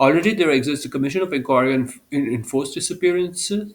Already there exists a commission of inquiry on enforced disappearances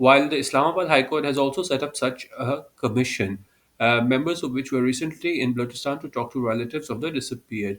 While the Islamabad High Court has also set up such a commission, members of which were recently in Balochistan to talk to relatives of the disappeared।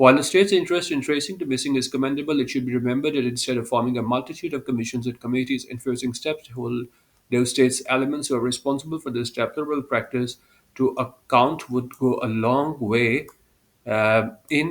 While the state's interest in tracing the missing is commendable, it should be remembered that instead of forming a multitude of commissions and committees enforcing steps to hold those states' elements who are responsible for this deplorable practice to account would go a long way in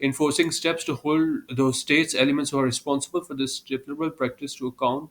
enforcing steps to hold those states elements who are responsible for this deplorable practice to account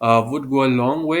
would go a long way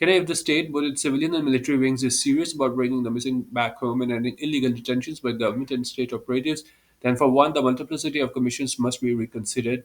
Can if the state, both its civilian and military wings, is serious about bringing the missing back home and ending illegal detentions by government and state operatives, then for one, the multiplicity of commissions must be reconsidered।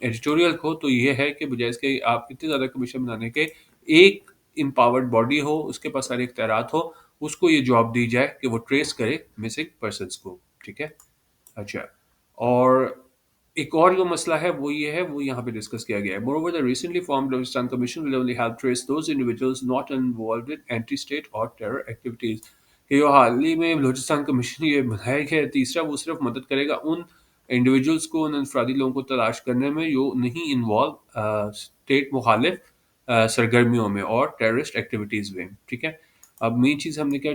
Editorial کو، تو یہ ہے کہ بجائے اس کے آپ اتنے زیادہ کمیشن بنانے کے، ایک امپاورڈ باڈی ہو، اس کے پاس سارے اختیارات ہو، اس کو یہ جاب دی جائے کہ وہ ٹریس کرے مسنگ پرسنس کو. ٹھیک ہے. اچھا. اور ایک اور جو مسئلہ ہے وہ یہ ہے، وہ یہاں پہ ڈسکس کیا گیا ہے. Moreover, the recently formed Balotistan Commission will only help trace those individuals not involved in anti-state or terror activities. کہ جو حال ہی میں بلوچستان کمیشن یہ بنایا گیا ہے تیسرا، وہ صرف مدد کرے گا ان انڈیویجولس کو، ان انفرادی لوگوں کو تلاش کرنے میں جو نہیں انوالو اسٹیٹ مخالف سرگرمیوں میں اور ٹیررسٹ ایکٹیویٹیز میں. ٹھیک ہے. اب مین چیز ہم نے کیا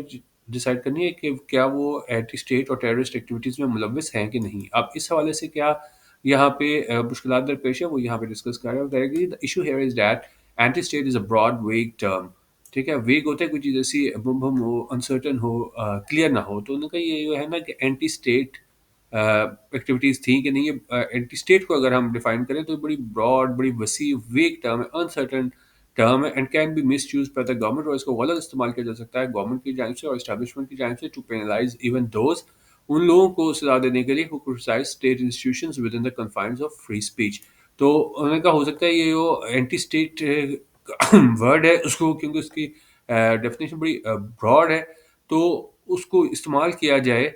ڈیسائیڈ کرنی ہے کہ کیا وہ اینٹی اسٹیٹ اور ٹیررسٹ ایکٹیویٹیز میں ملوث ہیں کہ نہیں. اب اس حوالے سے کیا یہاں پہ مشکلات درپیش ہے، وہ یہاں پہ ڈسکس کر رہے ہیں. The issue here is that anti-state is a broad vague term. ٹھیک ہے. ویگ ہوتا ہے کوئی چیز ایسی مبہم ہو، انسرٹن ہو، کلیئر نہ ہو. تو ان کا یہ جو ہے نا کہ اینٹی اسٹیٹ ایکٹیویٹیز تھیں کہ نہیں. اینٹی اسٹیٹ کو اگر ہم ڈیفائن کریں تو بڑی براڈ، بڑی وسیع ویگ ٹرم ہے، انسرٹن ٹرم ہے، and can be misuse by the government, اور اس کو غلط استعمال کیا جا سکتا ہے گورنمنٹ کی جانب سے اور اسٹیبلشمنٹ کی جانب سے ٹو پینلائز ایون دوز، ان لوگوں کو سزا دینے کے لیے who criticize state institutions within the confines of free speech. تو انہوں نے کہا ہو سکتا ہے یہ جو اینٹی اسٹیٹ ورڈ ہے اس کو، کیونکہ اس کی ڈیفینیشن بڑی براڈ ہے، تو اس کو استعمال کیا جائے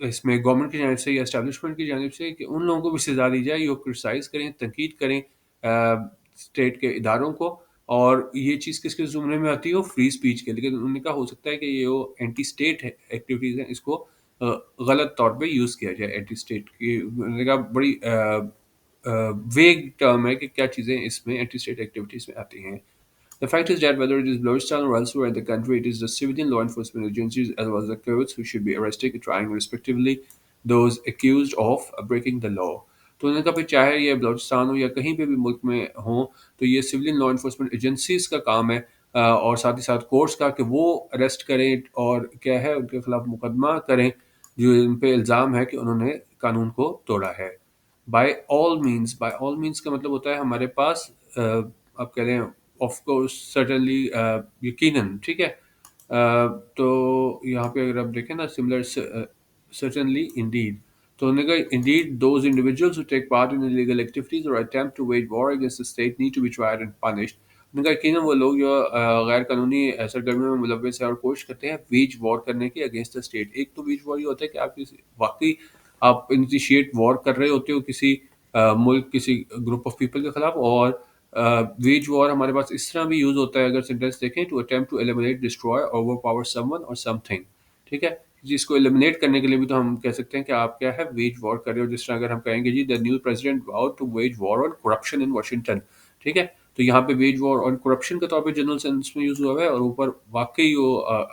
اس میں گورنمنٹ کی جانب سے یا اسٹیبلشمنٹ کی جانب سے کہ ان لوگوں کو بھی سزا دی جائے جو کرٹیسائز کریں، تنقید کریں اسٹیٹ کے اداروں کو. اور یہ چیز کس کے زمرے میں آتی ہو؟ فری اسپیچ کے. لیکن انہوں نے کہا ہو سکتا ہے کہ یہ جو اینٹی اسٹیٹ ایکٹیویٹیز ہیں اس کو غلط طور پہ یوز کیا جائے. اینٹی اسٹیٹ کی انہوں نے کہا بڑی ویگ ٹرم ہے کہ کیا چیزیں اس میں اینٹی اسٹیٹ ایکٹیویٹیز میں آتی ہیں. The fact is that whether it is Balochistan or elsewhere in the country, it is the civilian law enforcement agencies as well as the courts who should be arresting and trying respectively those accused of breaking the law. تو انہوں نے کہا پھر چاہے یہ بلوچستان ہو یا کہیں پہ بھی ملک میں ہوں، تو یہ سویلین لا انفورسمنٹ ایجنسیز کا کام ہے اور ساتھ ہی ساتھ کورٹس کا کہ وہ اریسٹ کریں اور کیا ہے ان کے خلاف مقدمہ کریں جو ان پہ الزام ہے کہ انہوں نے قانون کو توڑا ہے. By all means, by all means کا مطلب ہوتا ہے ہمارے پاس آپ کہہ رہے ہیں آف کورس سرٹنلی، یقیناً. ٹھیک ہے. تو یہاں پہ اگر آپ دیکھیں نا سملر certainly indeed. تو انہوں نے کہا indeed those individuals who take part in illegal activities or attempt to wage war against the state need to be tried and punished. انہوں نے کہا یقیناً وہ لوگ جو غیر قانونی سرگرمیوں میں ملوث ہیں اور کوشش کرتے ہیں ویج وار کرنے کی اگینسٹ دا اسٹیٹ. ایک تو ویج وار یہ ہوتا ہے کہ آپ واقعی آپ انیشیٹ وار کر رہے ہوتے ہو کسی ملک، کسی گروپ آف پیپل کے خلاف. اور ویج وار ہمارے پاس اس طرح بھی یوز ہوتا ہے اگر سینٹینس دیکھیں to attempt to eliminate destroy overpower someone اور سم تھنگ. ٹھیک ہے. جس کو ایلیمنیٹ کرنے کے لیے بھی تو ہم کہہ سکتے ہیں کہ آپ کیا ہے ویج وار کر رہے ہو. جس طرح اگر ہم کہیں گے جی the new president vowed to wage war on corruption in Washington. ٹھیک ہے. تو یہاں پہ ویج وار آن کرپشن کے طور پہ جنرل سینس میں یوز ہوا ہے، اور اوپر واقعی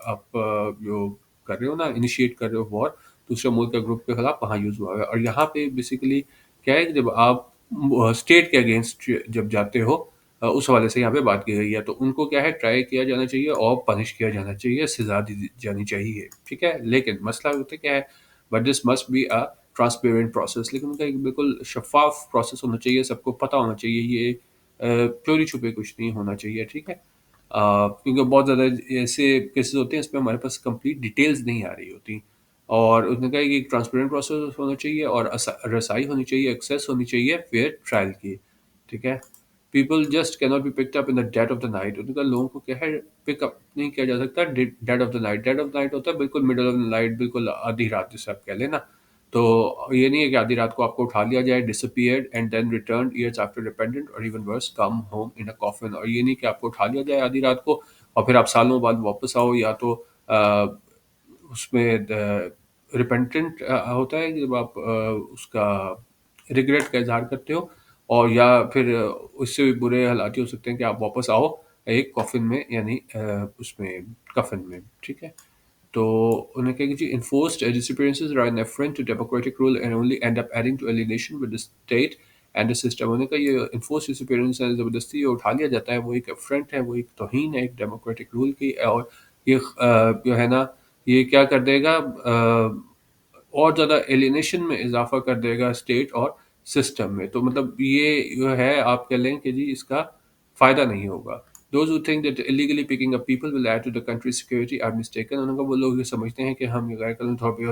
آپ جو کر رہے ہو نا انیشیٹ کر رہے ہو وار دوسرے ملک کے گروپ کے خلاف، وہاں یوز ہوا ہے. اور یہاں پہ بیسیکلی کیا ہے کہ جب آپ اسٹیٹ کے اگینسٹ جب جاتے ہو اس حوالے سے یہاں پہ بات کی گئی ہے، تو ان کو کیا ہے ٹرائی کیا جانا چاہیے اور پنش کیا جانا چاہیے، سزا دی جانی چاہیے. ٹھیک ہے. لیکن مسئلہ ہوتا ہے کیا ہے، but this must be a transparent process. لیکن ان کا ایک بالکل شفاف پروسیس ہونا چاہیے، سب کو پتہ ہونا چاہیے، یہ چوری چھپے کچھ نہیں ہونا چاہیے. ٹھیک ہے. کیونکہ بہت زیادہ ایسے کیسز ہوتے ہیں اس میں ہمارے پاس کمپلیٹ ڈیٹیلز نہیں آ رہی ہوتی. اور اس نے کہا کہ ایک ٹرانسپیرنٹ پروسیس ہونا چاہیے اور رسائی ہونی چاہیے، ایکسیس ہونی چاہیے فیئر ٹرائل کی. ٹھیک ہے. پیپل جسٹ کی not be picked up in the dead of the night. ان کا لوگوں کو کیا ہے پک اپ نہیں کیا جا سکتا dead of the night. Dead of the night ہوتا ہے بالکل مڈل آف دا نائٹ، بالکل آدھی رات جسے آپ کہہ لیں نا. تو یہ نہیں ہے کہ آدھی رات کو آپ کو اٹھا لیا جائے disappeared and then returned years after repentant اور even worse come home in a coffin. اور یہ نہیں کہ آپ کو اٹھا لیا جائے آدھی رات کو اور پھر آپ سالوں بعد واپس آؤ. یا تو اس میں ریپینٹنٹ ہوتا ہے جب آپ اس کا ریگریٹ کا اظہار کرتے ہو، اور یا پھر اس سے بھی برے حالات ہو سکتے ہیں کہ آپ واپس آؤ ایک کافن میں، یعنی اس میں کفن میں. ٹھیک ہے. تو انہوں نے کہا کہ جی enforced disappearances are an affront to democratic rule and only end up adding to alienation with the state and the system. انہوں نے کہا یہ enforced disappearance ہے، زبردستی اٹھا لیا جاتا ہے، وہ ایک affront ہے، وہ ایک توہین ہے ایک ڈیموکریٹک رول کی. اور یہ جو ہے نا یہ کیا کر دے گا اور زیادہ ایلینیشن میں اضافہ کر دے گا اسٹیٹ اور سسٹم میں. تو مطلب یہ جو ہے آپ کہہ لیں کہ جی اس کا فائدہ نہیں ہوگا. Those who think that illegally picking up people will add to the country's security are mistaken. انہوں نے کہا وہ لوگ یہ سمجھتے ہیں کہ ہم غیر قانونی طور پہ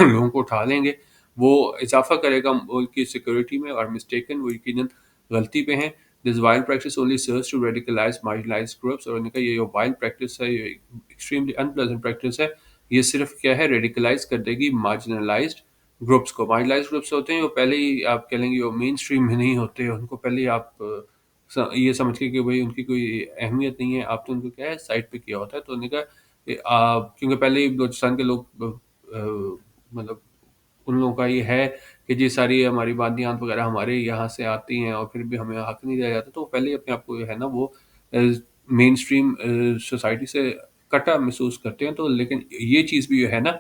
لوگوں کو اٹھا لیں گے وہ اضافہ کرے گا ملک کی سیکورٹی میں، اور مسٹیکن وہ یقیناً غلطی پہ ہیں. This wild practice only serves to radicalize marginalize groups. اور انہوں نے کہا یہ جو وائلڈ پریکٹس ہے، یہ ایکسٹریملی ان پلیزنٹ پریکٹس ہے. یہ صرف کیا ہے، ریڈیکلائز کر دے گی مارجنلائزڈ گروپس کو. مارجنلائزڈ گروپس ہوتے ہیں وہ پہلے ہی آپ کہہ لیں گے وہ مین اسٹریم میں نہیں ہوتے، ان کو پہلے ہی آپ یہ سمجھ کے کہ بھائی ان کی کوئی اہمیت نہیں ہے، آپ نے ان کو کیا ہے سائڈ پہ کیا ہوتا ہے. تو انہوں نے کہا کہ کیونکہ پہلے ہی بلوچستان کے لوگ مطلب ان لوگوں کا یہ ہے کہ جی ساری ہماری بادیاں وغیرہ ہمارے یہاں سے آتی ہیں اور پھر بھی ہمیں حق نہیں دیا جاتا، تو پہلے ہی اپنے آپ کو جو ہے نا وہ مین اسٹریم سوسائٹی سے کٹا محسوس کرتے ہیں. تو لیکن یہ چیز بھی جو ہے نا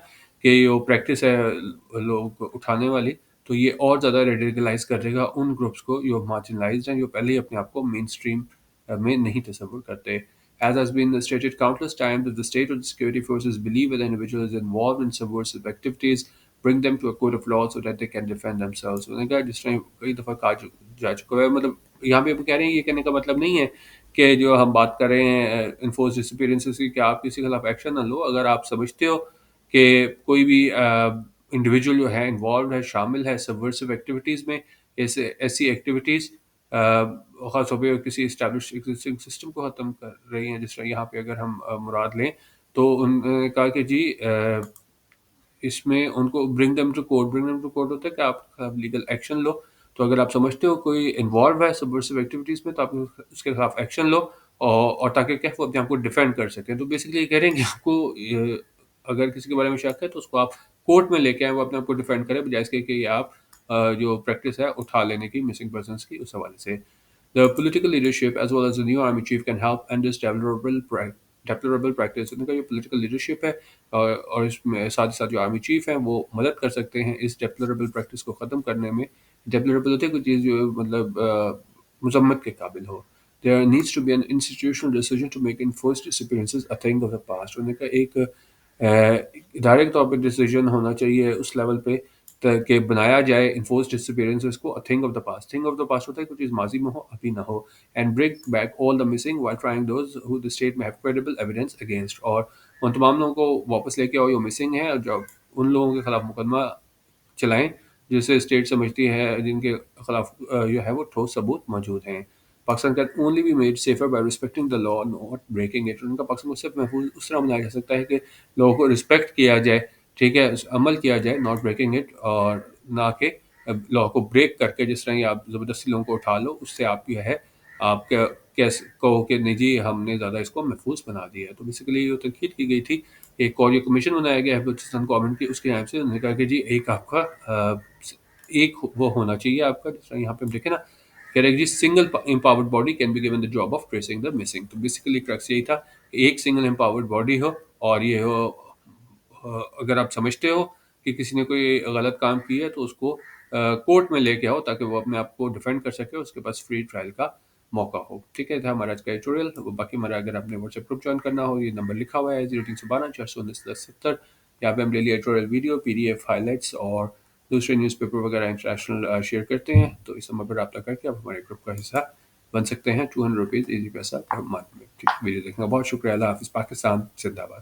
کہ جو پریکٹس ہے لوگ اٹھانے والی، تو یہ اور زیادہ ریڈیکلائز کر دے گا ان گروپس کو جو مارجنلائزڈ ہیں، جو پہلے ہی اپنے آپ کو مین اسٹریم میں نہیں تصور کرتے. As has been stated countless times, if the state or the security forces believe that the individual is involved in subversive activities, bring them to a court of law so that they can defend themselves. انہوں نے کہا جس طرح کئی دفعہ کہا جا چکا ہے، مطلب یہاں پہ اب کہہ رہے ہیں، یہ کہنے کا مطلب نہیں ہے کہ جو ہم بات کر رہے ہیں انفورس ڈسپیرنسز کی، کہ آپ کسی کے خلاف ایکشن نہ لو. اگر آپ سمجھتے ہو کہ کوئی بھی انڈیویجول جو ہے انوالوڈ ہے، شامل ہے سبورسو ایکٹیویٹیز میں، ایسی ایکٹیویٹیز خاص طور پہ کسی اسٹیبلش ایگزسٹنگ سسٹم کو ختم کر رہی ہیں، جس طرح یہاں پہ اگر ہم مراد لیں تو انہوں نے کہا کہ جی اس میں ان کو bring them to court. Bring them to court ہوتا ہے کہ آپ لیگل ایکشن لو. تو اگر آپ سمجھتے ہو کوئی انوالو ہے سبورسو ایکٹیویٹیز میں، تو آپ اس کے خلاف ایکشن لو، اور تاکہ کیا وہ اپنے آپ کو ڈیفینڈ کر سکیں. تو بیسکلی یہ کہہ رہے ہیں کہ آپ کو اگر کسی کے بارے میں شک ہے تو اس کو آپ کورٹ میں لے کے آئیں، وہ اپنے آپ کو ڈیفینڈ کرے، بجائے اس کے کہ یہ آپ جو پریکٹس ہے اٹھا لینے کی مسنگ پرسنس کی، اس حوالے سے. The political leadership as well as the new army chief can help end this deplorable practice. ان کا جو پولیٹیکل لیڈرشپ ہے اور اس میں ساتھ ہی ساتھ جو آرمی چیف ہیں وہ مدد کر سکتے ہیں اس ڈیپلوریبل پریکٹس کو ختم کرنے میں. ڈیپلوریبل ہوتی ہے کوئی چیز جو مطلب مذمت کے قابل ہو. There needs to be an institutional decision to make enforced disappearances a thing of the past. انہوں نے کہا ایک ادارے کے طور پہ ڈیسیجن ہونا چاہیے اس لیول پہ کہ بنایا جائے انفورس ڈسپیرنسز کو thing of the past. Thing of the past ہوتا ہے کوئی چیز ماضی میں ہو، ابھی نہ ہو. And bring back all the missing while trying those who the state may have credible evidence against. اور ان تمام لوگوں کو واپس لے کے آؤ جو مسنگ ہیں، اور جو ان لوگوں کے خلاف مقدمہ چلائیں جسے اسٹیٹ سمجھتی ہے جن کے خلاف جو ہے وہ ٹھوس ثبوت موجود ہیں. Pakistan can only be made safer by respecting the law not breaking it. ان کا پاکستان کو صرف محفوظ اس طرح بنایا جا سکتا ہے کہ لوگوں کو رسپیکٹ کیا جائے، ٹھیک ہے، عمل کیا جائے، ناٹ بریکنگ اٹ، اور نہ کہ لا کو بریک کر کے جس طرح یہ آپ زبردستی لوگوں کو اٹھا لو، اس سے آپ جو ہے آپ کیسے کہو کہ نہیں جی ہم نے زیادہ اس کو محفوظ بنا دیا ہے. تو بیسیکلی یہ تنقید کی گئی تھی. ایک اور یہ کمیشن بنایا گیا ہے بلوچستان گورنمنٹ کی، اس کے نام سے انہوں نے کہا کہ جی ایک آپ کا ایک وہ ہونا چاہیے آپ کا، جس طرح یہاں پہ ہم دیکھیں نا کہہ رہے جی single empowered body can be given the job of tracing the missing. تو بیسیکلی کریکس یہی تھا کہ ایک سنگل امپاورڈ باڈی ہو، اور یہ ہو اگر آپ سمجھتے ہو کہ کسی نے کوئی غلط کام کیا ہے تو اس کو کورٹ میں لے کے آؤ تاکہ وہ اپنے آپ کو ڈیفینڈ کر سکے، اس کے پاس فری ٹرائل کا موقع ہو. ٹھیک ہے، تھا ہمارا آج کا ایڈیٹوریل. باقی ہمارا اگر آپ نے واٹس ایپ گروپ جوائن کرنا ہو، یہ نمبر لکھا ہوا ہے 0312 419 1070. یہاں پہ ہم daily editorial video, P D F highlights اور دوسرے نیوز پیپر وغیرہ انٹرنیشنل شیئر کرتے ہیں. تو اس نمبر پر رابطہ کر کے آپ ہمارے گروپ کا حصہ بن سکتے ہیں. 200 روپیز ایزی پیسہ پر منتھ میں. ٹھیک، ویڈیو دیکھنے کا بہت شکریہ. اللہ حافظ. پاکستان زندہ باد.